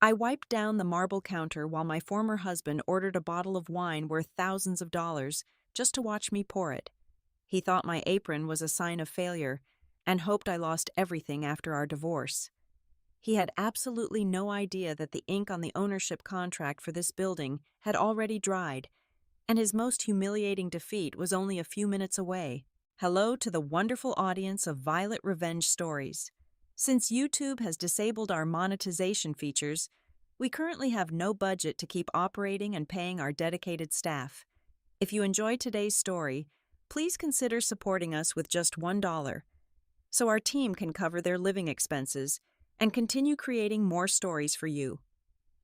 I wiped down the marble counter while my former husband ordered a bottle of wine worth thousands of dollars just to watch me pour it. He thought my apron was a sign of failure and hoped I lost everything after our divorce. He had absolutely no idea that the ink on the ownership contract for this building had already dried, and his most humiliating defeat was only a few minutes away. Hello to the wonderful audience of Violet Revenge Stories. Since YouTube has disabled our monetization features, we currently have no budget to keep operating and paying our dedicated staff. If you enjoyed today's story, please consider supporting us with just $1, so our team can cover their living expenses and continue creating more stories for you.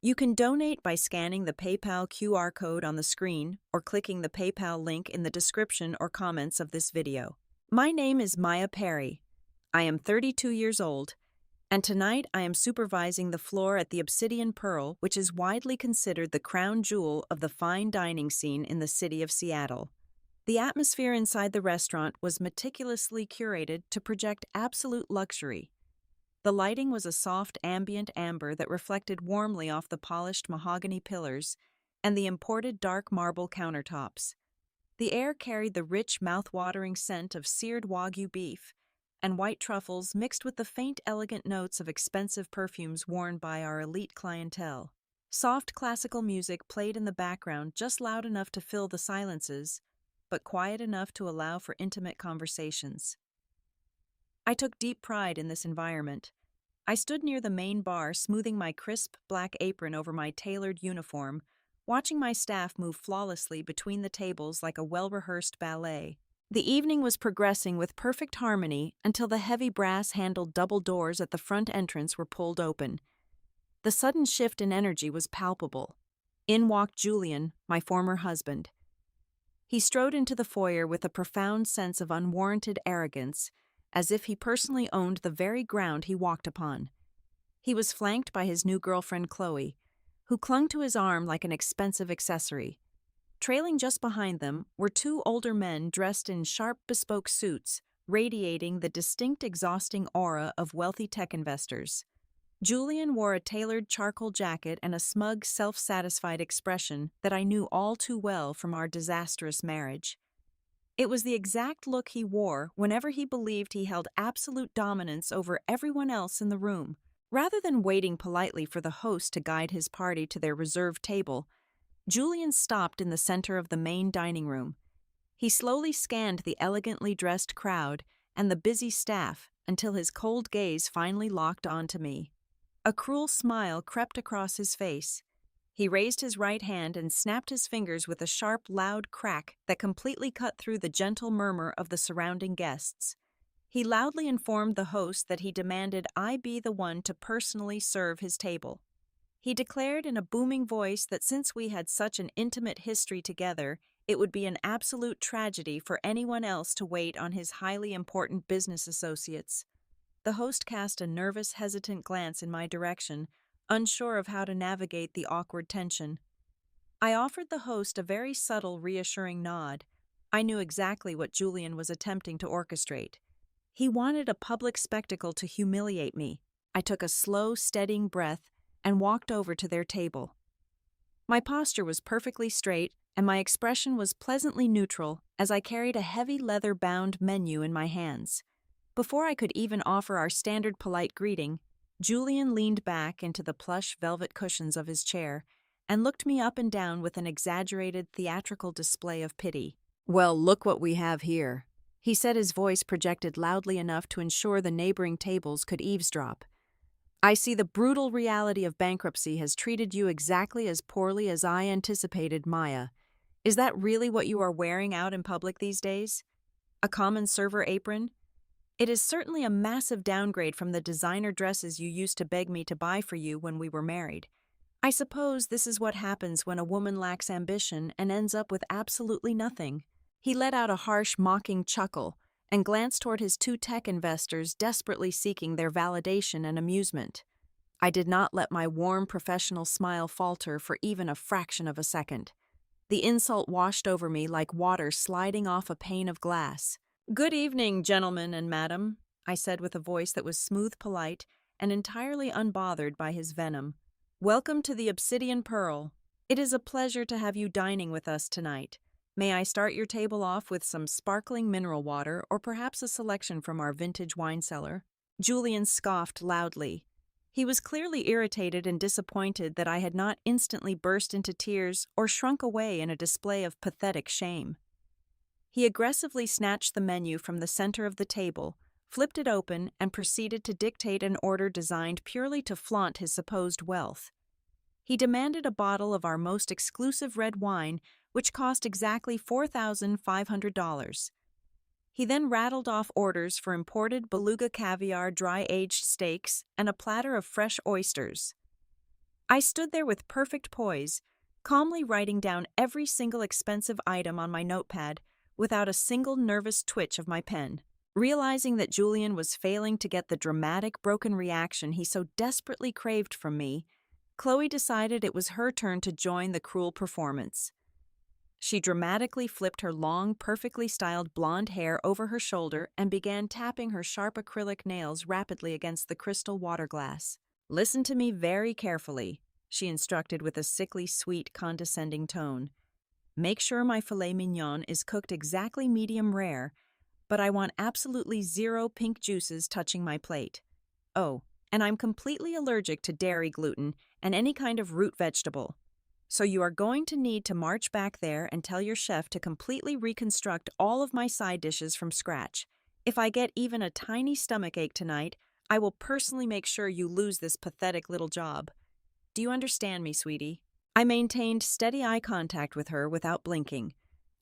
You can donate by scanning the PayPal QR code on the screen or clicking the PayPal link in the description or comments of this video. My name is Maya Perry. I am 32 years old, and tonight I am supervising the floor at the Obsidian Pearl, which is widely considered the crown jewel of the fine dining scene in the city of Seattle. The atmosphere inside the restaurant was meticulously curated to project absolute luxury. The lighting was a soft ambient amber that reflected warmly off the polished mahogany pillars and the imported dark marble countertops. The air carried the rich, mouth-watering scent of seared Wagyu beef and white truffles mixed with the faint, elegant notes of expensive perfumes worn by our elite clientele. Soft classical music played in the background, just loud enough to fill the silences, but quiet enough to allow for intimate conversations. I took deep pride in this environment. I stood near the main bar, smoothing my crisp black apron over my tailored uniform, watching my staff move flawlessly between the tables like a well-rehearsed ballet. The evening was progressing with perfect harmony until the heavy brass-handled double doors at the front entrance were pulled open. The sudden shift in energy was palpable. In walked Julian, my former husband. He strode into the foyer with a profound sense of unwarranted arrogance, as if he personally owned the very ground he walked upon. He was flanked by his new girlfriend Chloe, who clung to his arm like an expensive accessory. Trailing just behind them were two older men dressed in sharp, bespoke suits, radiating the distinct, exhausting aura of wealthy tech investors. Julian wore a tailored charcoal jacket and a smug, self-satisfied expression that I knew all too well from our disastrous marriage. It was the exact look he wore whenever he believed he held absolute dominance over everyone else in the room. Rather than waiting politely for the host to guide his party to their reserved table, Julian stopped in the center of the main dining room. He slowly scanned the elegantly dressed crowd and the busy staff until his cold gaze finally locked onto me. A cruel smile crept across his face. He raised his right hand and snapped his fingers with a sharp, loud crack that completely cut through the gentle murmur of the surrounding guests. He loudly informed the host that he demanded I be the one to personally serve his table. He declared in a booming voice that since we had such an intimate history together, it would be an absolute tragedy for anyone else to wait on his highly important business associates. The host cast a nervous, hesitant glance in my direction, unsure of how to navigate the awkward tension. I offered the host a very subtle, reassuring nod. I knew exactly what Julian was attempting to orchestrate. He wanted a public spectacle to humiliate me. I took a slow, steadying breath and walked over to their table. My posture was perfectly straight, and my expression was pleasantly neutral as I carried a heavy leather-bound menu in my hands. Before I could even offer our standard polite greeting, Julian leaned back into the plush velvet cushions of his chair and looked me up and down with an exaggerated theatrical display of pity. "Well, look what we have here," he said, his voice projected loudly enough to ensure the neighboring tables could eavesdrop. "I see the brutal reality of bankruptcy has treated you exactly as poorly as I anticipated, Maya. Is that really what you are wearing out in public these days? A common server apron? It is certainly a massive downgrade from the designer dresses you used to beg me to buy for you when we were married. I suppose this is what happens when a woman lacks ambition and ends up with absolutely nothing." He let out a harsh, mocking chuckle and glanced toward his two tech investors desperately seeking their validation and amusement. I did not let my warm, professional smile falter for even a fraction of a second. The insult washed over me like water sliding off a pane of glass. "Good evening, gentlemen and madam," I said with a voice that was smooth, polite, and entirely unbothered by his venom. Welcome to the Obsidian Pearl. It is a pleasure to have you dining with us tonight. May I start your table off with some sparkling mineral water or perhaps a selection from our vintage wine cellar? Julian scoffed loudly. He was clearly irritated and disappointed that I had not instantly burst into tears or shrunk away in a display of pathetic shame. He aggressively snatched the menu from the center of the table, flipped it open, and proceeded to dictate an order designed purely to flaunt his supposed wealth. He demanded a bottle of our most exclusive red wine, which cost exactly $4,500. He then rattled off orders for imported beluga caviar dry-aged steaks and a platter of fresh oysters. I stood there with perfect poise, calmly writing down every single expensive item on my notepad without a single nervous twitch of my pen. Realizing that Julian was failing to get the dramatic broken reaction he so desperately craved from me, Chloe decided it was her turn to join the cruel performance. She dramatically flipped her long, perfectly styled blonde hair over her shoulder and began tapping her sharp acrylic nails rapidly against the crystal water glass. "Listen to me very carefully," she instructed with a sickly sweet, condescending tone. "Make sure my filet mignon is cooked exactly medium rare, but I want absolutely zero pink juices touching my plate. Oh, and I'm completely allergic to dairy gluten and any kind of root vegetable. So you are going to need to march back there and tell your chef to completely reconstruct all of my side dishes from scratch. If I get even a tiny stomachache tonight, I will personally make sure you lose this pathetic little job. Do you understand me, sweetie?" I maintained steady eye contact with her without blinking.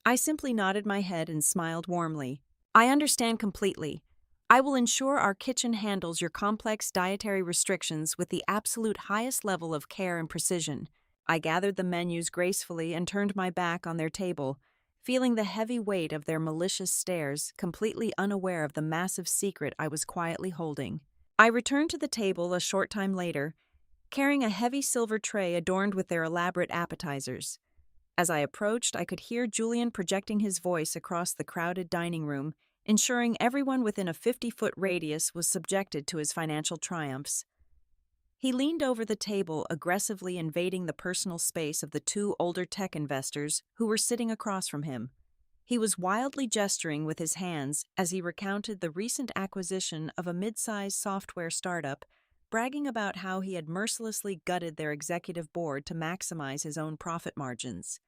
I simply nodded my head and smiled warmly. "I understand completely. I will ensure our kitchen handles your complex dietary restrictions with the absolute highest level of care and precision." I gathered the menus gracefully and turned my back on their table, feeling the heavy weight of their malicious stares, completely unaware of the massive secret I was quietly holding. I returned to the table a short time later, carrying a heavy silver tray adorned with their elaborate appetizers. As I approached, I could hear Julian projecting his voice across the crowded dining room, ensuring everyone within a 50-foot radius was subjected to his financial triumphs. He leaned over the table, aggressively invading the personal space of the two older tech investors who were sitting across from him. He was wildly gesturing with his hands as he recounted the recent acquisition of a mid-sized software startup, bragging about how he had mercilessly gutted their executive board to maximize his own profit margins.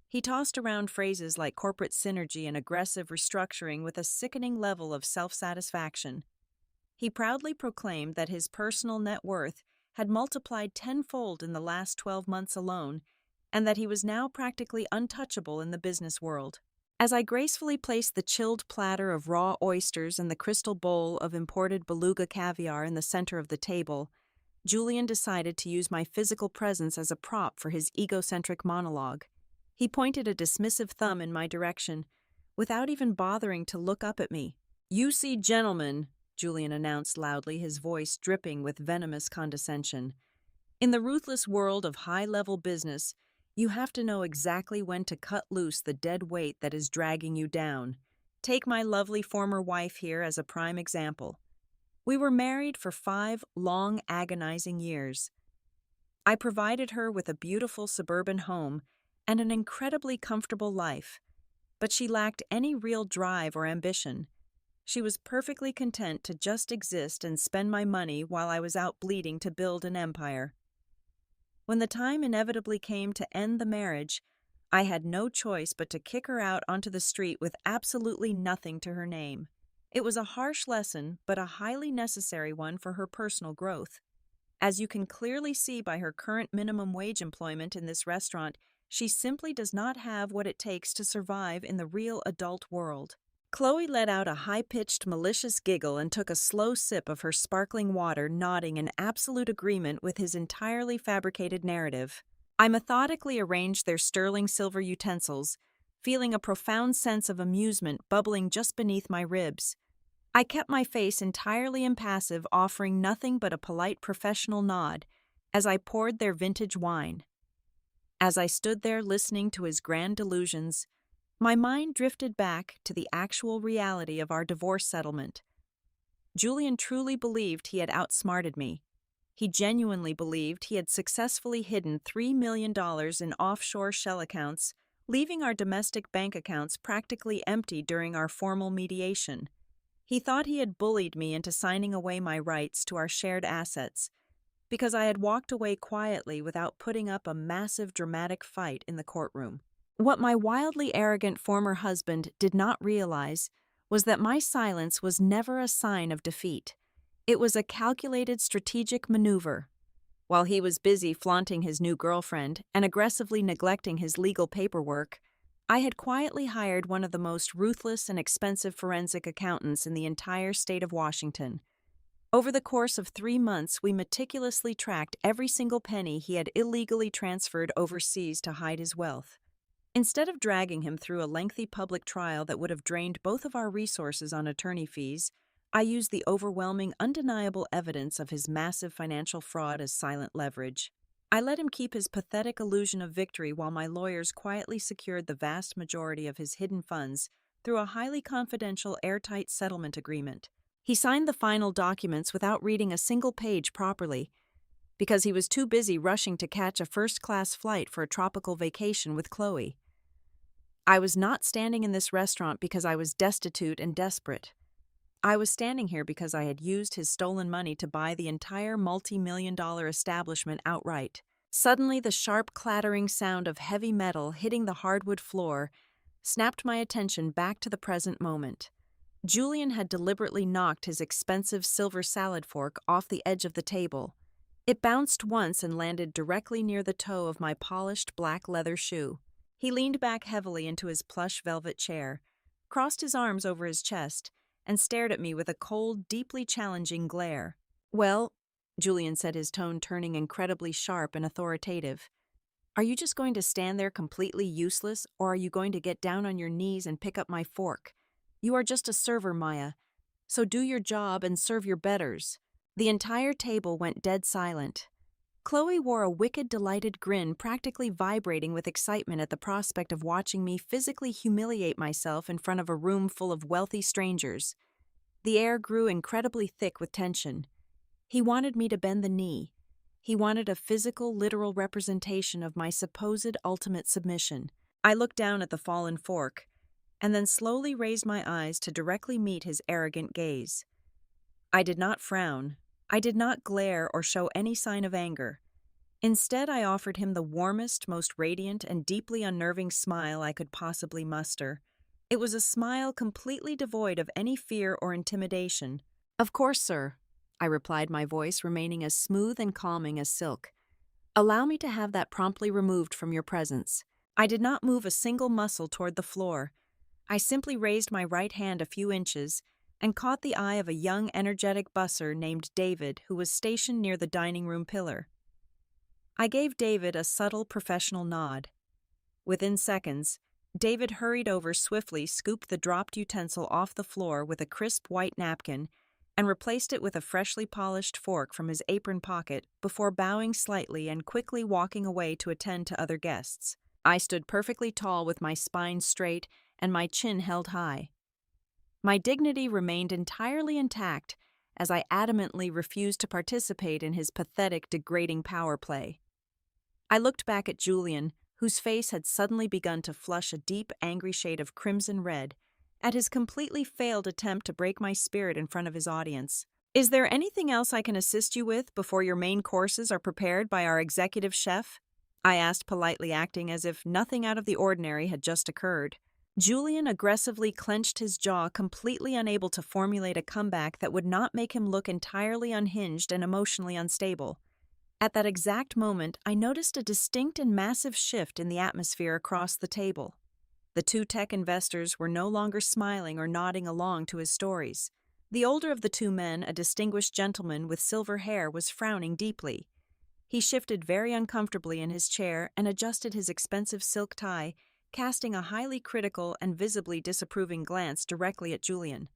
He tossed around phrases like corporate synergy and aggressive restructuring with a sickening level of self-satisfaction. He proudly proclaimed that his personal net worth had multiplied tenfold in the last 12 months alone, and that he was now practically untouchable in the business world. As I gracefully placed the chilled platter of raw oysters and the crystal bowl of imported beluga caviar in the center of the table, Julian decided to use my physical presence as a prop for his egocentric monologue. He pointed a dismissive thumb in my direction, without even bothering to look up at me. "You see, gentlemen," Julian announced loudly, his voice dripping with venomous condescension. "In the ruthless world of high-level business, you have to know exactly when to cut loose the dead weight that is dragging you down. Take my lovely former wife here as a prime example. We were married for 5 long, agonizing years. I provided her with a beautiful suburban home and an incredibly comfortable life, but she lacked any real drive or ambition. She was perfectly content to just exist and spend my money while I was out bleeding to build an empire. When the time inevitably came to end the marriage, I had no choice but to kick her out onto the street with absolutely nothing to her name. It was a harsh lesson, but a highly necessary one for her personal growth. As you can clearly see by her current minimum wage employment in this restaurant, she simply does not have what it takes to survive in the real adult world." Chloe let out a high-pitched, malicious giggle and took a slow sip of her sparkling water, nodding in absolute agreement with his entirely fabricated narrative. I methodically arranged their sterling silver utensils, feeling a profound sense of amusement bubbling just beneath my ribs. I kept my face entirely impassive, offering nothing but a polite professional nod as I poured their vintage wine. As I stood there listening to his grand delusions, my mind drifted back to the actual reality of our divorce settlement. Julian truly believed he had outsmarted me. He genuinely believed he had successfully hidden $3 million in offshore shell accounts, leaving our domestic bank accounts practically empty during our formal mediation. He thought he had bullied me into signing away my rights to our shared assets, because I had walked away quietly without putting up a massive dramatic fight in the courtroom. What my wildly arrogant former husband did not realize was that my silence was never a sign of defeat. It was a calculated strategic maneuver. While he was busy flaunting his new girlfriend and aggressively neglecting his legal paperwork, I had quietly hired one of the most ruthless and expensive forensic accountants in the entire state of Washington. Over the course of 3 months, we meticulously tracked every single penny he had illegally transferred overseas to hide his wealth. Instead of dragging him through a lengthy public trial that would have drained both of our resources on attorney fees, I used the overwhelming, undeniable evidence of his massive financial fraud as silent leverage. I let him keep his pathetic illusion of victory while my lawyers quietly secured the vast majority of his hidden funds through a highly confidential, airtight settlement agreement. He signed the final documents without reading a single page properly, because he was too busy rushing to catch a first-class flight for a tropical vacation with Chloe. I was not standing in this restaurant because I was destitute and desperate. I was standing here because I had used his stolen money to buy the entire multi-million-dollar establishment outright. Suddenly, the sharp clattering sound of heavy metal hitting the hardwood floor snapped my attention back to the present moment. Julian had deliberately knocked his expensive silver salad fork off the edge of the table. It bounced once and landed directly near the toe of my polished black leather shoe. He leaned back heavily into his plush velvet chair, crossed his arms over his chest, and stared at me with a cold, deeply challenging glare. "Well," Julian said, his tone turning incredibly sharp and authoritative, "are you just going to stand there completely useless, or are you going to get down on your knees and pick up my fork? You are just a server, Maya, so do your job and serve your betters." The entire table went dead silent. Chloe wore a wicked, delighted grin, practically vibrating with excitement at the prospect of watching me physically humiliate myself in front of a room full of wealthy strangers. The air grew incredibly thick with tension. He wanted me to bend the knee. He wanted a physical, literal representation of my supposed ultimate submission. I looked down at the fallen fork, and then slowly raised my eyes to directly meet his arrogant gaze. I did not frown. I did not glare or show any sign of anger. Instead, I offered him the warmest, most radiant, and deeply unnerving smile I could possibly muster. It was a smile completely devoid of any fear or intimidation. "Of course, sir," I replied, my voice remaining as smooth and calming as silk. "Allow me to have that promptly removed from your presence." I did not move a single muscle toward the floor. I simply raised my right hand a few inches and caught the eye of a young, energetic busser named David, who was stationed near the dining room pillar. I gave David a subtle, professional nod. Within seconds, David hurried over, swiftly scooped the dropped utensil off the floor with a crisp white napkin and replaced it with a freshly polished fork from his apron pocket before bowing slightly and quickly walking away to attend to other guests. I stood perfectly tall with my spine straight and my chin held high. My dignity remained entirely intact as I adamantly refused to participate in his pathetic, degrading power play. I looked back at Julian, whose face had suddenly begun to flush a deep, angry shade of crimson red at his completely failed attempt to break my spirit in front of his audience. "Is there anything else I can assist you with before your main courses are prepared by our executive chef?" I asked, politely, acting as if nothing out of the ordinary had just occurred. Julian aggressively clenched his jaw, completely unable to formulate a comeback that would not make him look entirely unhinged and emotionally unstable. At that exact moment, I noticed a distinct and massive shift in the atmosphere across the table. The two tech investors were no longer smiling or nodding along to his stories. The older of the two men, a distinguished gentleman with silver hair, was frowning deeply. He shifted very uncomfortably in his chair and adjusted his expensive silk tie, casting a highly critical and visibly disapproving glance directly at Julian.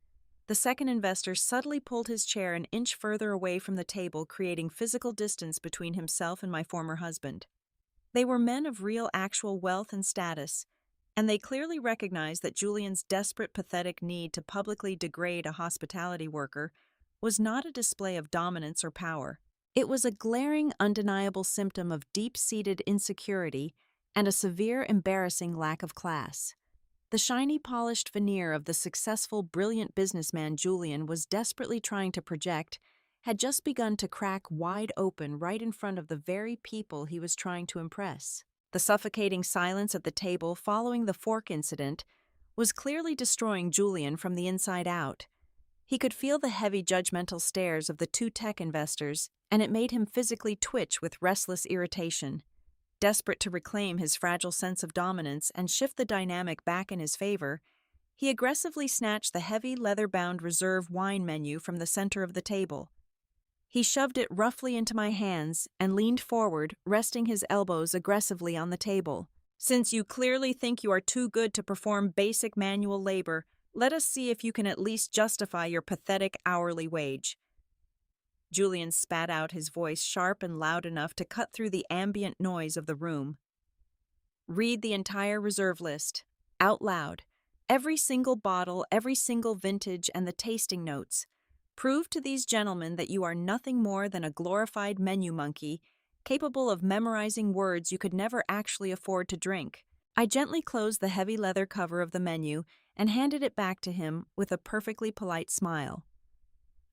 The second investor subtly pulled his chair an inch further away from the table, creating physical distance between himself and my former husband. They were men of real, actual wealth and status, and they clearly recognized that Julian's desperate, pathetic need to publicly degrade a hospitality worker was not a display of dominance or power. It was a glaring, undeniable symptom of deep-seated insecurity and a severe, embarrassing lack of class. The shiny, polished veneer of the successful, brilliant businessman Julian was desperately trying to project had just begun to crack wide open right in front of the very people he was trying to impress. The suffocating silence at the table following the fork incident was clearly destroying Julian from the inside out. He could feel the heavy, judgmental stares of the two tech investors, and it made him physically twitch with restless irritation. Desperate to reclaim his fragile sense of dominance and shift the dynamic back in his favor, he aggressively snatched the heavy, leather-bound reserve wine menu from the center of the table. He shoved it roughly into my hands and leaned forward, resting his elbows aggressively on the table. "Since you clearly think you are too good to perform basic manual labor, let us see if you can at least justify your pathetic hourly wage." Julian spat out, his voice sharp and loud enough to cut through the ambient noise of the room. "Read the entire reserve list, out loud. Every single bottle, every single vintage, and the tasting notes. Prove to these gentlemen that you are nothing more than a glorified menu monkey, capable of memorizing words you could never actually afford to drink." I gently closed the heavy leather cover of the menu and handed it back to him with a perfectly polite smile.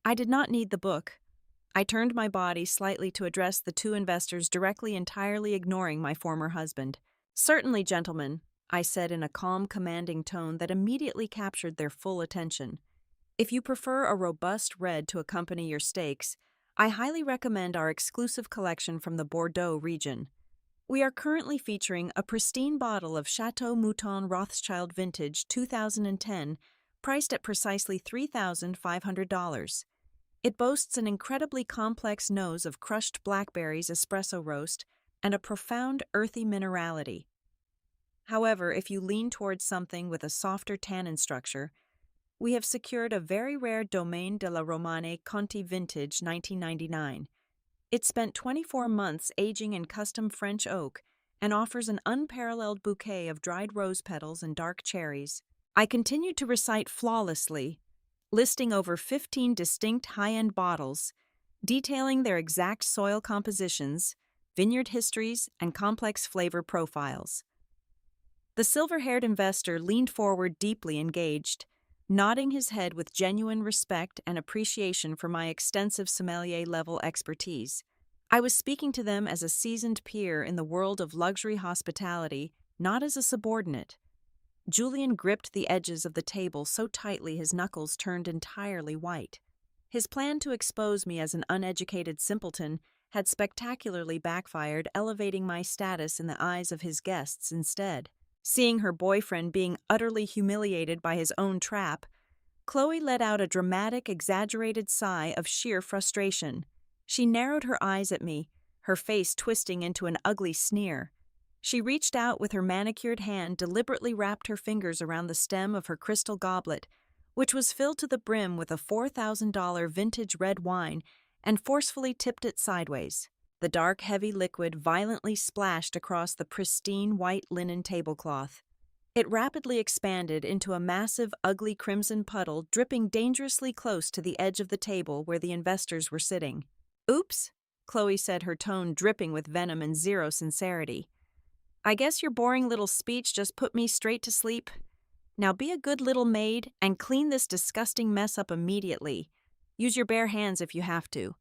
I did not need the book. I turned my body slightly to address the two investors, directly, entirely ignoring my former husband. "Certainly, gentlemen," I said in a calm, commanding tone that immediately captured their full attention. "If you prefer a robust red to accompany your steaks, I highly recommend our exclusive collection from the Bordeaux region. We are currently featuring a pristine bottle of Chateau Mouton Rothschild Vintage 2010, priced at precisely $3,500. It boasts an incredibly complex nose of crushed blackberries espresso roast and a profound earthy minerality. However, if you lean towards something with a softer tannin structure, we have secured a very rare Domaine de la Romane Conti Vintage 1999. It spent 24 months aging in custom French oak and offers an unparalleled bouquet of dried rose petals and dark cherries." I continued to recite flawlessly, listing over 15 distinct high-end bottles, detailing their exact soil compositions, vineyard histories, and complex flavor profiles. The silver-haired investor leaned forward, deeply engaged, nodding his head with genuine respect and appreciation for my extensive sommelier-level expertise. I was speaking to them as a seasoned peer in the world of luxury hospitality, not as a subordinate. Julian gripped the edges of the table so tightly his knuckles turned entirely white. His plan to expose me as an uneducated simpleton had spectacularly backfired, elevating my status in the eyes of his guests instead. Seeing her boyfriend being utterly humiliated by his own trap, Chloe let out a dramatic, exaggerated sigh of sheer frustration. She narrowed her eyes at me, her face twisting into an ugly sneer. She reached out with her manicured hand, deliberately wrapped her fingers around the stem of her crystal goblet, which was filled to the brim with a $4,000 vintage red wine, and forcefully tipped it sideways. The dark, heavy liquid violently splashed across the pristine white linen tablecloth. It rapidly expanded into a massive, ugly crimson puddle, dripping dangerously close to the edge of the table where the investors were sitting. "Oops," Chloe said, her tone dripping with venom and zero sincerity. "I guess your boring little speech just put me straight to sleep. Now be a good little maid and clean this disgusting mess up immediately. Use your bare hands if you have to.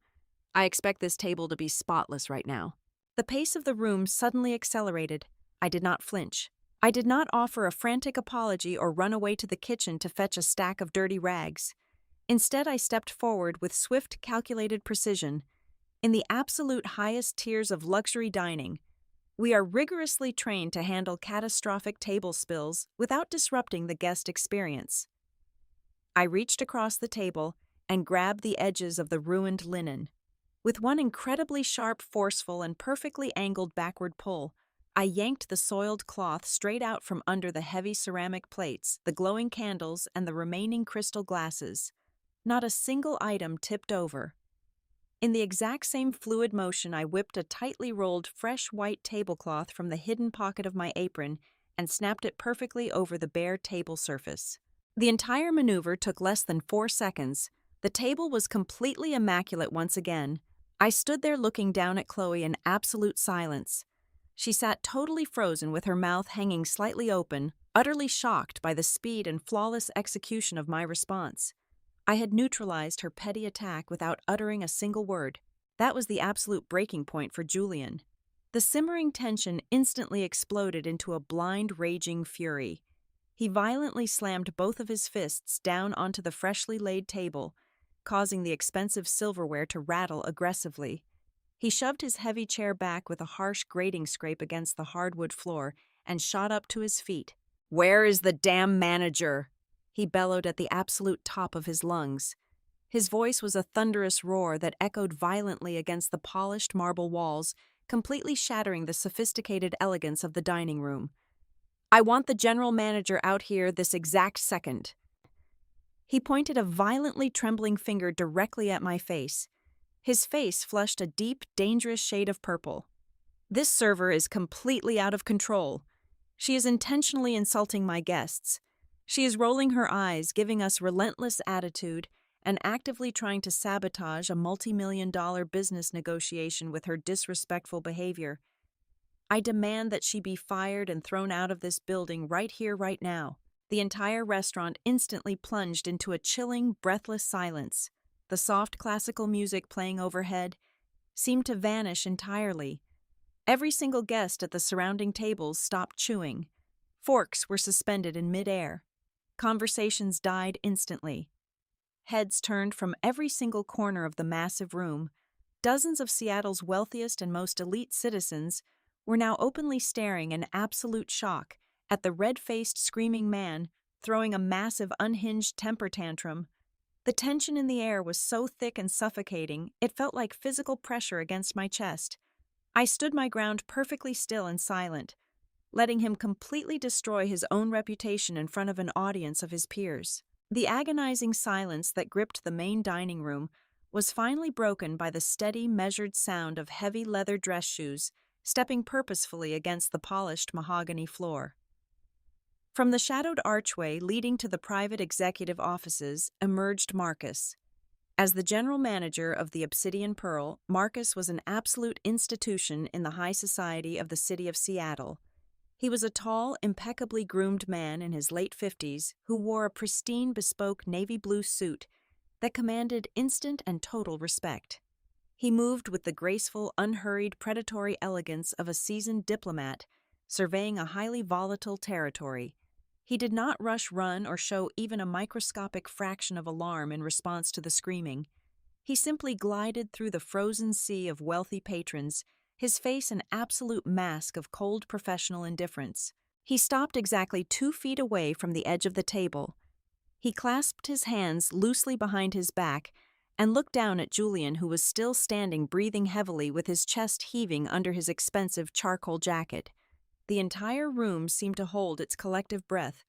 I expect this table to be spotless right now." The pace of the room suddenly accelerated. I did not flinch. I did not offer a frantic apology or run away to the kitchen to fetch a stack of dirty rags. Instead, I stepped forward with swift, calculated precision. In the absolute highest tiers of luxury dining, we are rigorously trained to handle catastrophic table spills without disrupting the guest experience. I reached across the table and grabbed the edges of the ruined linen. With one incredibly sharp, forceful, and perfectly angled backward pull, I yanked the soiled cloth straight out from under the heavy ceramic plates, the glowing candles, and the remaining crystal glasses. Not a single item tipped over. In the exact same fluid motion, I whipped a tightly rolled, fresh white tablecloth from the hidden pocket of my apron and snapped it perfectly over the bare table surface. The entire maneuver took less than 4 seconds. The table was completely immaculate once again, I stood there looking down at Chloe in absolute silence. She sat totally frozen with her mouth hanging slightly open, utterly shocked by the speed and flawless execution of my response. I had neutralized her petty attack without uttering a single word. That was the absolute breaking point for Julian. The simmering tension instantly exploded into a blind, raging fury. He violently slammed both of his fists down onto the freshly laid table, causing the expensive silverware to rattle aggressively. He shoved his heavy chair back with a harsh grating scrape against the hardwood floor and shot up to his feet. "Where is the damn manager?" he bellowed at the absolute top of his lungs. His voice was a thunderous roar that echoed violently against the polished marble walls, completely shattering the sophisticated elegance of the dining room. "I want the general manager out here this exact second." He pointed a violently trembling finger directly at my face. His face flushed a deep, dangerous shade of purple. "This server is completely out of control. She is intentionally insulting my guests. She is rolling her eyes, giving us relentless attitude, and actively trying to sabotage a multi-million-dollar business negotiation with her disrespectful behavior. I demand that she be fired and thrown out of this building right here, right now." The entire restaurant instantly plunged into a chilling, breathless silence. The soft classical music playing overhead seemed to vanish entirely. Every single guest at the surrounding tables stopped chewing. Forks were suspended in midair. Conversations died instantly. Heads turned from every single corner of the massive room. Dozens of Seattle's wealthiest and most elite citizens were now openly staring in absolute shock at the red-faced, screaming man throwing a massive, unhinged temper tantrum. The tension in the air was so thick and suffocating, it felt like physical pressure against my chest. I stood my ground perfectly still and silent, letting him completely destroy his own reputation in front of an audience of his peers. The agonizing silence that gripped the main dining room was finally broken by the steady, measured sound of heavy leather dress shoes stepping purposefully against the polished mahogany floor. From the shadowed archway leading to the private executive offices emerged Marcus. As the general manager of the Obsidian Pearl, Marcus was an absolute institution in the high society of the city of Seattle. He was a tall, impeccably groomed man in his late 50s who wore a pristine, bespoke navy blue suit that commanded instant and total respect. He moved with the graceful, unhurried, predatory elegance of a seasoned diplomat surveying a highly volatile territory. He did not run or show even a microscopic fraction of alarm in response to the screaming. He simply glided through the frozen sea of wealthy patrons, his face an absolute mask of cold professional indifference. He stopped exactly 2 feet away from the edge of the table. He clasped his hands loosely behind his back and looked down at Julian, who was still standing breathing heavily with his chest heaving under his expensive charcoal jacket. The entire room seemed to hold its collective breath,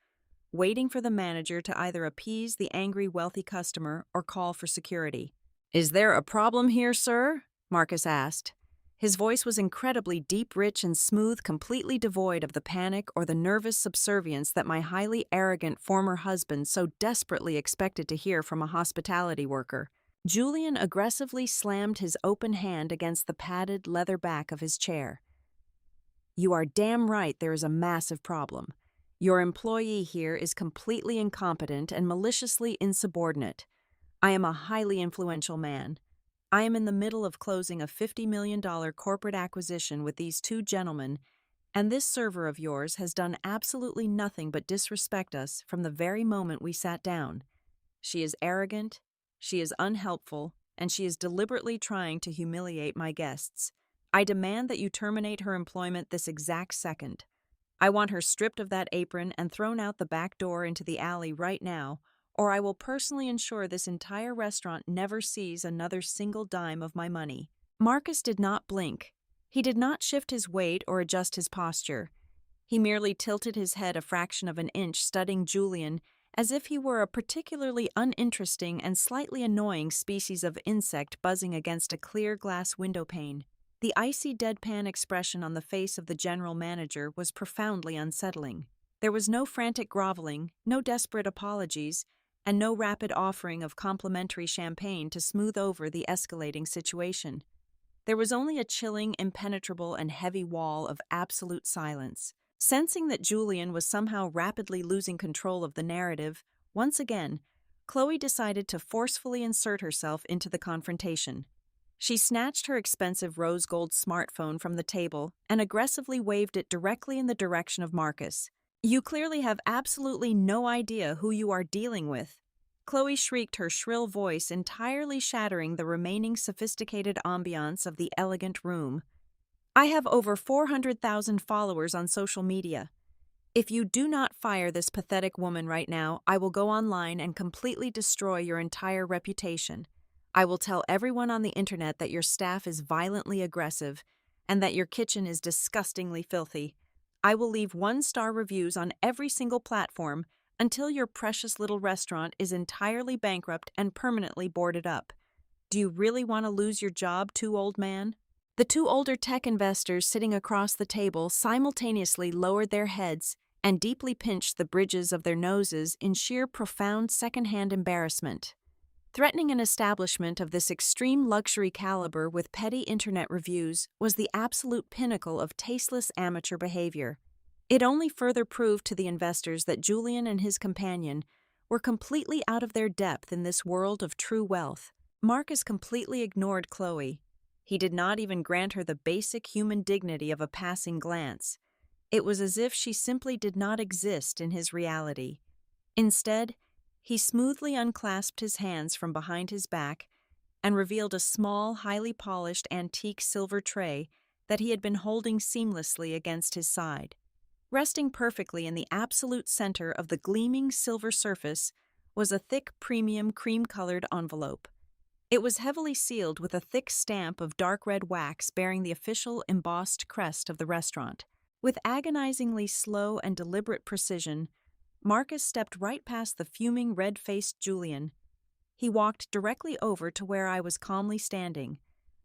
waiting for the manager to either appease the angry wealthy customer or call for security. "Is there a problem here, sir?" Marcus asked. His voice was incredibly deep, rich, and smooth, completely devoid of the panic or the nervous subservience that my highly arrogant former husband so desperately expected to hear from a hospitality worker. Julian aggressively slammed his open hand against the padded leather back of his chair. "You are damn right there is a massive problem. Your employee here is completely incompetent and maliciously insubordinate. I am a highly influential man. I am in the middle of closing a $50 million corporate acquisition with these 2 gentlemen, and this server of yours has done absolutely nothing but disrespect us from the very moment we sat down. She is arrogant, she is unhelpful, and she is deliberately trying to humiliate my guests. I demand that you terminate her employment this exact second. I want her stripped of that apron and thrown out the back door into the alley right now, or I will personally ensure this entire restaurant never sees another single dime of my money." Marcus did not blink. He did not shift his weight or adjust his posture. He merely tilted his head a fraction of an inch, studying Julian as if he were a particularly uninteresting and slightly annoying species of insect buzzing against a clear glass window pane. The icy deadpan expression on the face of the general manager was profoundly unsettling. There was no frantic groveling, no desperate apologies, and no rapid offering of complimentary champagne to smooth over the escalating situation. There was only a chilling, impenetrable, and heavy wall of absolute silence. Sensing that Julian was somehow rapidly losing control of the narrative, once again, Chloe decided to forcefully insert herself into the confrontation. She snatched her expensive rose gold smartphone from the table and aggressively waved it directly in the direction of Marcus. "You clearly have absolutely no idea who you are dealing with," Chloe shrieked, her shrill voice entirely shattering the remaining sophisticated ambiance of the elegant room. "I have over 400,000 followers on social media. If you do not fire this pathetic woman right now, I will go online and completely destroy your entire reputation. I will tell everyone on the internet that your staff is violently aggressive and that your kitchen is disgustingly filthy. I will leave 1-star reviews on every single platform until your precious little restaurant is entirely bankrupt and permanently boarded up. Do you really want to lose your job too, old man?" The two older tech investors sitting across the table simultaneously lowered their heads and deeply pinched the bridges of their noses in sheer profound secondhand embarrassment. Threatening an establishment of this extreme luxury caliber with petty internet reviews was the absolute pinnacle of tasteless amateur behavior. It only further proved to the investors that Julian and his companion were completely out of their depth in this world of true wealth. Marcus completely ignored Chloe. He did not even grant her the basic human dignity of a passing glance. It was as if she simply did not exist in his reality. Instead, he smoothly unclasped his hands from behind his back and revealed a small, highly polished antique silver tray that he had been holding seamlessly against his side. Resting perfectly in the absolute center of the gleaming silver surface was a thick, premium, cream-colored envelope. It was heavily sealed with a thick stamp of dark red wax bearing the official embossed crest of the restaurant. With agonizingly slow and deliberate precision, Marcus stepped right past the fuming, red-faced Julian. He walked directly over to where I was calmly standing,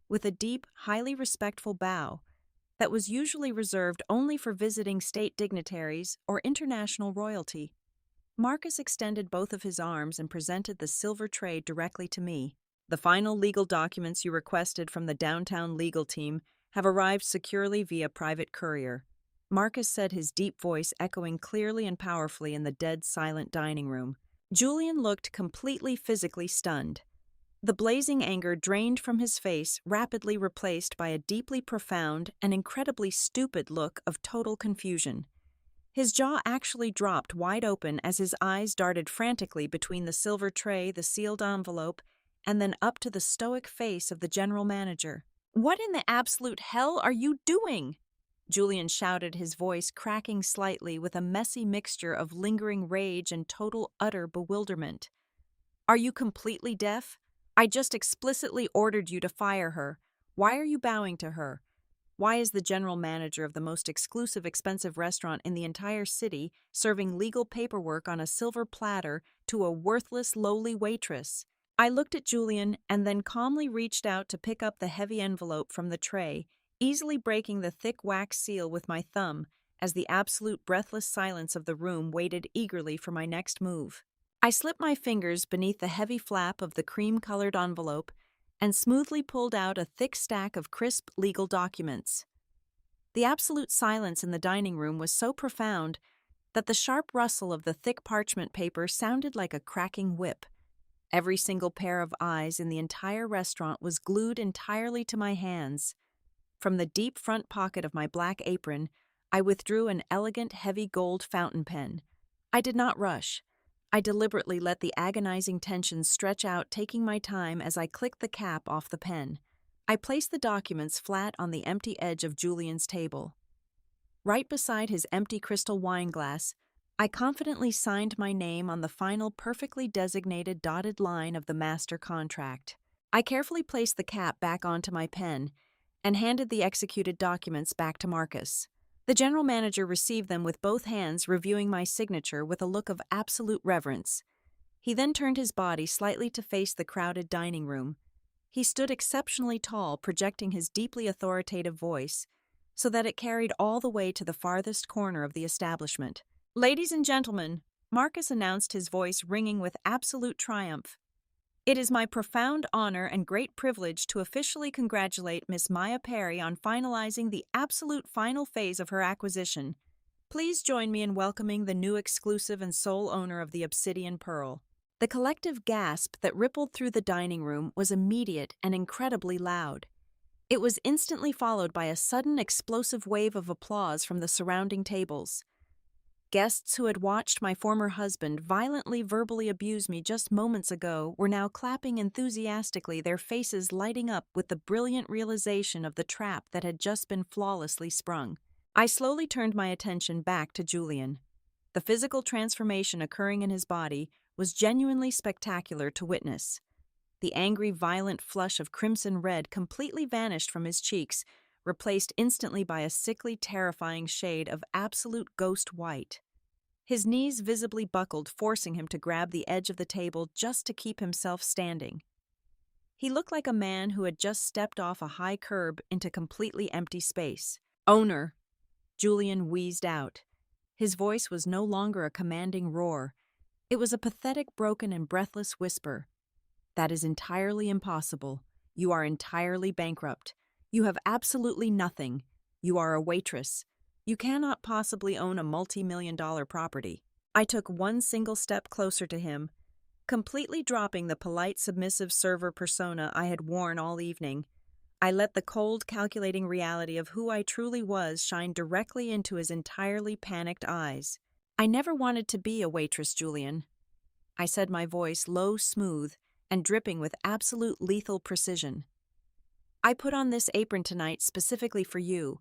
with a deep, highly respectful bow that was usually reserved only for visiting state dignitaries or international royalty. Marcus extended both of his arms and presented the silver tray directly to me. "The final legal documents you requested from the downtown legal team have arrived securely via private courier," Marcus said, his deep voice echoing clearly and powerfully in the dead silent dining room. Julian looked completely physically stunned. The blazing anger drained from his face, rapidly replaced by a deeply profound and incredibly stupid look of total confusion. His jaw actually dropped wide open as his eyes darted frantically between the silver tray, the sealed envelope, and then up to the stoic face of the general manager. "What in the absolute hell are you doing?" Julian shouted, his voice cracking slightly with a messy mixture of lingering rage and total utter bewilderment. "Are you completely deaf? I just explicitly ordered you to fire her. Why are you bowing to her? Why is the general manager of the most exclusive, expensive restaurant in the entire city serving legal paperwork on a silver platter to a worthless, lowly waitress?" I looked at Julian and then calmly reached out to pick up the heavy envelope from the tray, easily breaking the thick wax seal with my thumb as the absolute breathless silence of the room waited eagerly for my next move. I slipped my fingers beneath the heavy flap of the cream-colored envelope and smoothly pulled out a thick stack of crisp legal documents. The absolute silence in the dining room was so profound that the sharp rustle of the thick parchment paper sounded like a cracking whip. Every single pair of eyes in the entire restaurant was glued entirely to my hands. From the deep front pocket of my black apron, I withdrew an elegant, heavy gold fountain pen. I did not rush. I deliberately let the agonizing tension stretch out, taking my time as I clicked the cap off the pen. I placed the documents flat on the empty edge of Julian's table. Right beside his empty crystal wine glass, I confidently signed my name on the final perfectly designated dotted line of the master contract. I carefully placed the cap back onto my pen and handed the executed documents back to Marcus. The general manager received them with both hands, reviewing my signature with a look of absolute reverence. He then turned his body slightly to face the crowded dining room. He stood exceptionally tall, projecting his deeply authoritative voice, so that it carried all the way to the farthest corner of the establishment. "Ladies and gentlemen," Marcus announced, his voice ringing with absolute triumph, It is my profound honor and great privilege to officially congratulate Miss Maya Perry on finalizing the absolute final phase of her acquisition. Please join me in welcoming the new exclusive and sole owner of the Obsidian Pearl. The collective gasp that rippled through the dining room was immediate and incredibly loud. It was instantly followed by a sudden explosive wave of applause from the surrounding tables. Guests who had watched my former husband violently verbally abuse me just moments ago were now clapping enthusiastically, their faces lighting up with the brilliant realization of the trap that had just been flawlessly sprung. I slowly turned my attention back to Julian. The physical transformation occurring in his body was genuinely spectacular to witness. The angry, violent flush of crimson red completely vanished from his cheeks, replaced instantly by a sickly, terrifying shade of absolute ghost white. His knees visibly buckled, forcing him to grab the edge of the table just to keep himself standing. He looked like a man who had just stepped off a high curb into completely empty space. "Owner," Julian wheezed out. His voice was no longer a commanding roar. It was a pathetic, broken, and breathless whisper. "That is entirely impossible. You are entirely bankrupt. You have absolutely nothing. You are a waitress. You cannot possibly own a multi-million-dollar property." I took one single step closer to him, completely dropping the polite, submissive server persona I had worn all evening. I let the cold, calculating reality of who I truly was shine directly into his entirely panicked eyes. "I never wanted to be a waitress, Julian," I said, my voice low, smooth, and dripping with absolute lethal precision. "I put on this apron tonight specifically for you.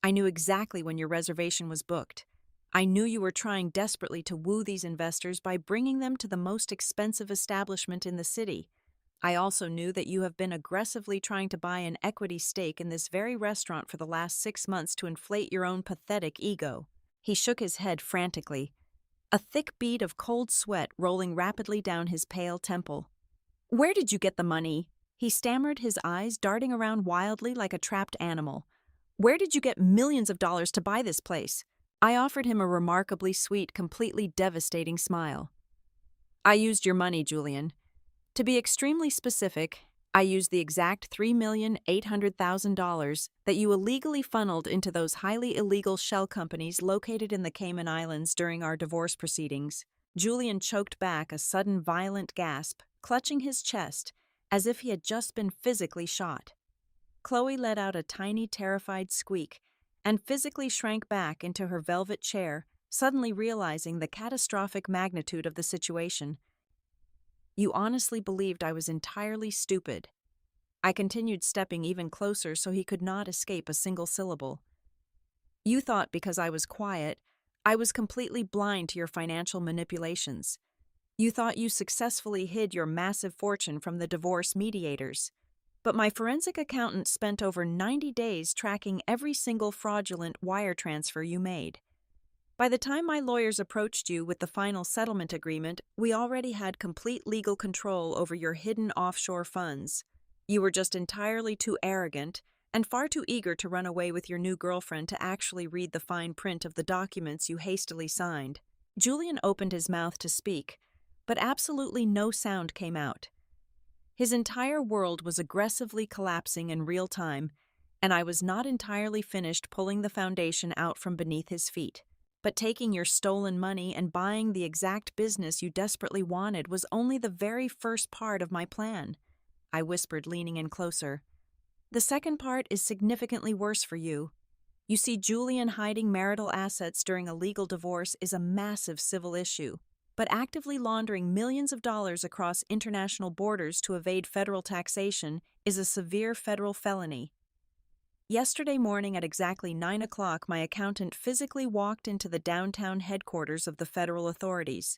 I knew exactly when your reservation was booked. I knew you were trying desperately to woo these investors by bringing them to the most expensive establishment in the city. I also knew that you have been aggressively trying to buy an equity stake in this very restaurant for the last 6 months to inflate your own pathetic ego." He shook his head frantically, a thick bead of cold sweat rolling rapidly down his pale temple. "Where did you get the money?" he stammered, his eyes darting around wildly like a trapped animal. "Where did you get millions of dollars to buy this place?" I offered him a remarkably sweet, completely devastating smile. "I used your money, Julian. To be extremely specific, I used the exact $3,800,000 that you illegally funneled into those highly illegal shell companies located in the Cayman Islands during our divorce proceedings." Julian choked back a sudden violent gasp, clutching his chest as if he had just been physically shot. Chloe let out a tiny, terrified squeak and physically shrank back into her velvet chair, suddenly realizing the catastrophic magnitude of the situation. "You honestly believed I was entirely stupid." I continued, stepping even closer so he could not escape a single syllable. "You thought because I was quiet, I was completely blind to your financial manipulations. You thought you successfully hid your massive fortune from the divorce mediators. But my forensic accountant spent over 90 days tracking every single fraudulent wire transfer you made. By the time my lawyers approached you with the final settlement agreement, we already had complete legal control over your hidden offshore funds. You were just entirely too arrogant and far too eager to run away with your new girlfriend to actually read the fine print of the documents you hastily signed." Julian opened his mouth to speak, but absolutely no sound came out. His entire world was aggressively collapsing in real time, and I was not entirely finished pulling the foundation out from beneath his feet. But taking your stolen money and buying the exact business you desperately wanted was only the very first part of my plan, I whispered, leaning in closer. "The second part is significantly worse for you. You see, Julian hiding marital assets during a legal divorce is a massive civil issue. But actively laundering millions of dollars across international borders to evade federal taxation is a severe federal felony. Yesterday morning at exactly 9 o'clock, my accountant physically walked into the downtown headquarters of the federal authorities.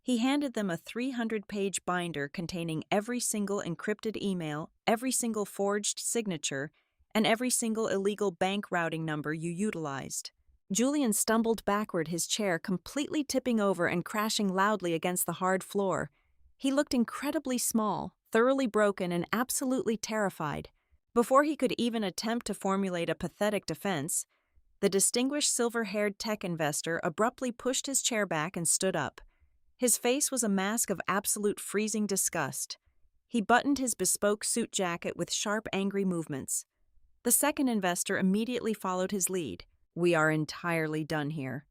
He handed them a 300-page binder containing every single encrypted email, every single forged signature, and every single illegal bank routing number you utilized." Julian stumbled backward, his chair completely tipping over and crashing loudly against the hard floor. He looked incredibly small, thoroughly broken, and absolutely terrified. Before he could even attempt to formulate a pathetic defense, the distinguished silver-haired tech investor abruptly pushed his chair back and stood up. His face was a mask of absolute freezing disgust. He buttoned his bespoke suit jacket with sharp, angry movements. The second investor immediately followed his lead. "We are entirely done here."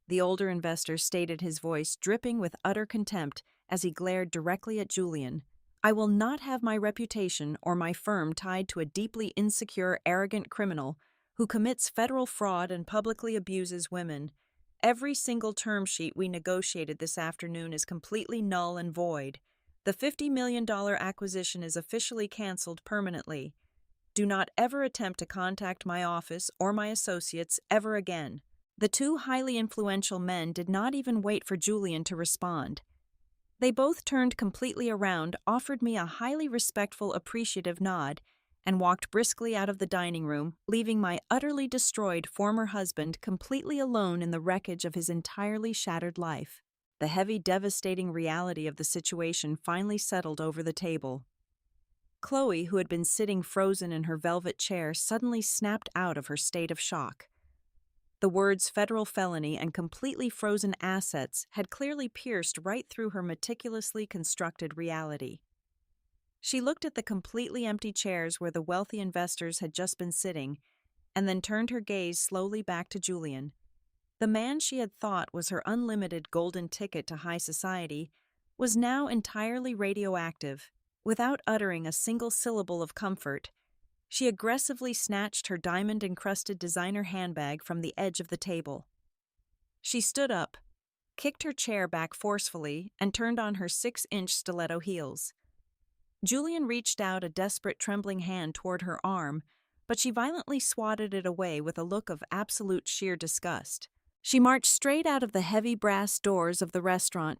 The older investor stated, his voice dripping with utter contempt as he glared directly at Julian. "I will not have my reputation or my firm tied to a deeply insecure, arrogant criminal who commits federal fraud and publicly abuses women. Every single term sheet we negotiated this afternoon is completely null and void. The $50 million acquisition is officially canceled permanently. Do not ever attempt to contact my office or my associates ever again." The two highly influential men did not even wait for Julian to respond. They both turned completely around, offered me a highly respectful, appreciative nod, and walked briskly out of the dining room, leaving my utterly destroyed former husband completely alone in the wreckage of his entirely shattered life. The heavy, devastating reality of the situation finally settled over the table. Chloe, who had been sitting frozen in her velvet chair, suddenly snapped out of her state of shock. The words "federal felony" and "completely frozen assets" had clearly pierced right through her meticulously constructed reality. She looked at the completely empty chairs where the wealthy investors had just been sitting, and then turned her gaze slowly back to Julian. The man she had thought was her unlimited golden ticket to high society was now entirely radioactive. Without uttering a single syllable of comfort, she aggressively snatched her diamond-encrusted designer handbag from the edge of the table. She stood up, kicked her chair back forcefully, and turned on her 6-inch stiletto heels. Julian reached out a desperate, trembling hand toward her arm, but she violently swatted it away with a look of absolute sheer disgust. She marched straight out of the heavy brass doors of the restaurant,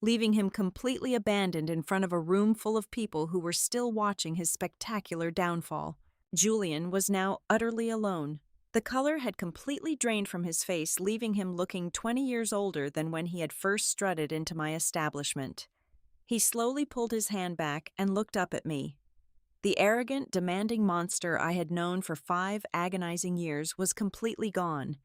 leaving him completely abandoned in front of a room full of people who were still watching his spectacular downfall. Julian was now utterly alone. The color had completely drained from his face, leaving him looking 20 years older than when he had first strutted into my establishment. He slowly pulled his hand back and looked up at me. The arrogant, demanding monster I had known for 5 agonizing years was completely gone.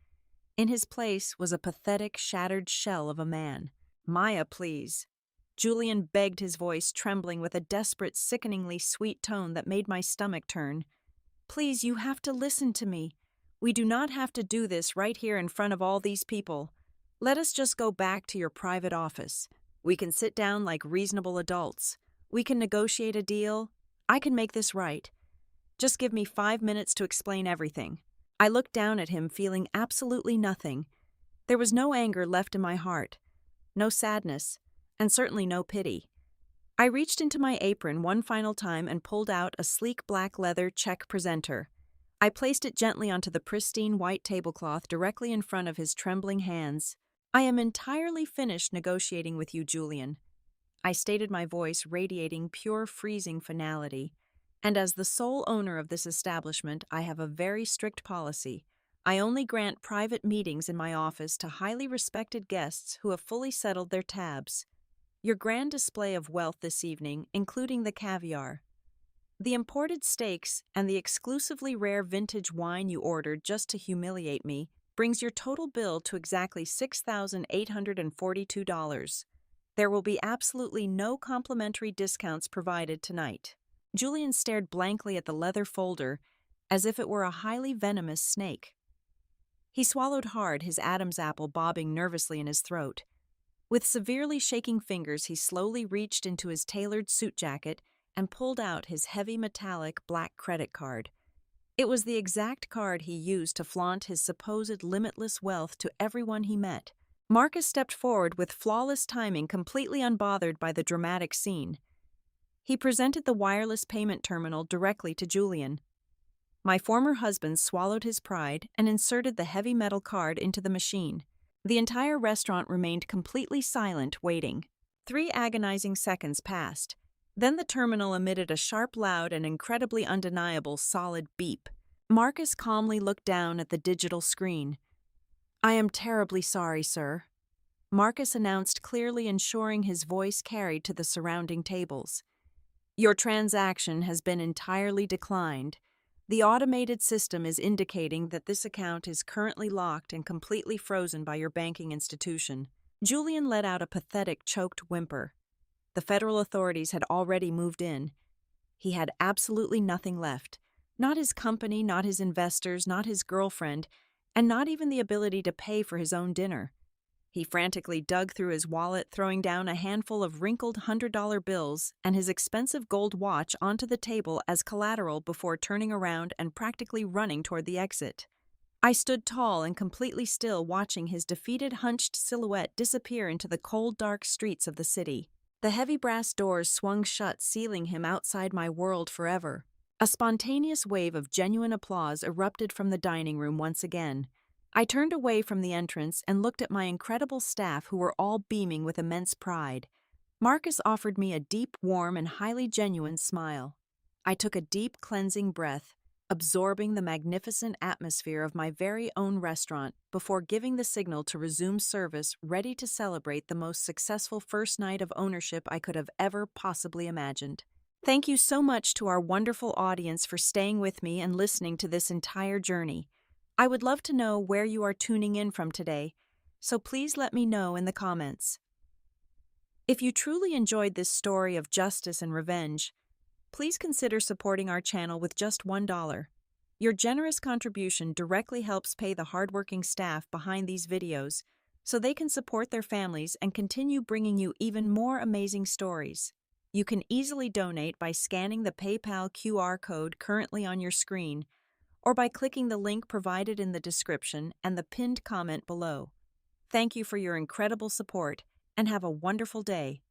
In his place was a pathetic, shattered shell of a man. "Maya, please." Julian begged, his voice trembling with a desperate, sickeningly sweet tone that made my stomach turn. "Please, you have to listen to me. We do not have to do this right here in front of all these people. Let us just go back to your private office. We can sit down like reasonable adults. We can negotiate a deal. I can make this right. Just give me 5 minutes to explain everything." I looked down at him, feeling absolutely nothing. There was no anger left in my heart, no sadness, and certainly no pity. I reached into my apron one final time and pulled out a sleek black leather check presenter. I placed it gently onto the pristine white tablecloth directly in front of his trembling hands. "I am entirely finished negotiating with you, Julian," I stated, my voice radiating pure, freezing finality. "And as the sole owner of this establishment, I have a very strict policy. I only grant private meetings in my office to highly respected guests who have fully settled their tabs. Your grand display of wealth this evening, including the caviar, the imported steaks, and the exclusively rare vintage wine you ordered just to humiliate me, brings your total bill to exactly $6,842. There will be absolutely no complimentary discounts provided tonight." Julian stared blankly at the leather folder, as if it were a highly venomous snake. He swallowed hard, his Adam's apple bobbing nervously in his throat. With severely shaking fingers, he slowly reached into his tailored suit jacket and pulled out his heavy metallic black credit card. It was the exact card he used to flaunt his supposed limitless wealth to everyone he met. Marcus stepped forward with flawless timing, completely unbothered by the dramatic scene. He presented the wireless payment terminal directly to Julian. My former husband swallowed his pride and inserted the heavy metal card into the machine. The entire restaurant remained completely silent, waiting. 3 agonizing seconds passed. Then the terminal emitted a sharp, loud, and incredibly undeniable solid beep. Marcus calmly looked down at the digital screen. "I am terribly sorry, sir," Marcus announced, clearly, ensuring his voice carried to the surrounding tables. "Your transaction has been entirely declined. The automated system is indicating that this account is currently locked and completely frozen by your banking institution." Julian let out a pathetic, choked whimper. The federal authorities had already moved in. He had absolutely nothing left. Not his company, not his investors, not his girlfriend, and not even the ability to pay for his own dinner. He frantically dug through his wallet, throwing down a handful of wrinkled $100 bills and his expensive gold watch onto the table as collateral before turning around and practically running toward the exit. I stood tall and completely still, watching his defeated, hunched silhouette disappear into the cold, dark streets of the city. The heavy brass doors swung shut, sealing him outside my world forever. A spontaneous wave of genuine applause erupted from the dining room once again. I turned away from the entrance and looked at my incredible staff, who were all beaming with immense pride. Marcus offered me a deep, warm, and highly genuine smile. I took a deep, cleansing breath, absorbing the magnificent atmosphere of my very own restaurant before giving the signal to resume service, ready to celebrate the most successful first night of ownership I could have ever possibly imagined. Thank you so much to our wonderful audience for staying with me and listening to this entire journey. I would love to know where you are tuning in from today, so please let me know in the comments. If you truly enjoyed this story of justice and revenge, please consider supporting our channel with just $1. Your generous contribution directly helps pay the hardworking staff behind these videos so they can support their families and continue bringing you even more amazing stories. You can easily donate by scanning the PayPal QR code currently on your screen, or by clicking the link provided in the description and the pinned comment below. Thank you for your incredible support, and have a wonderful day.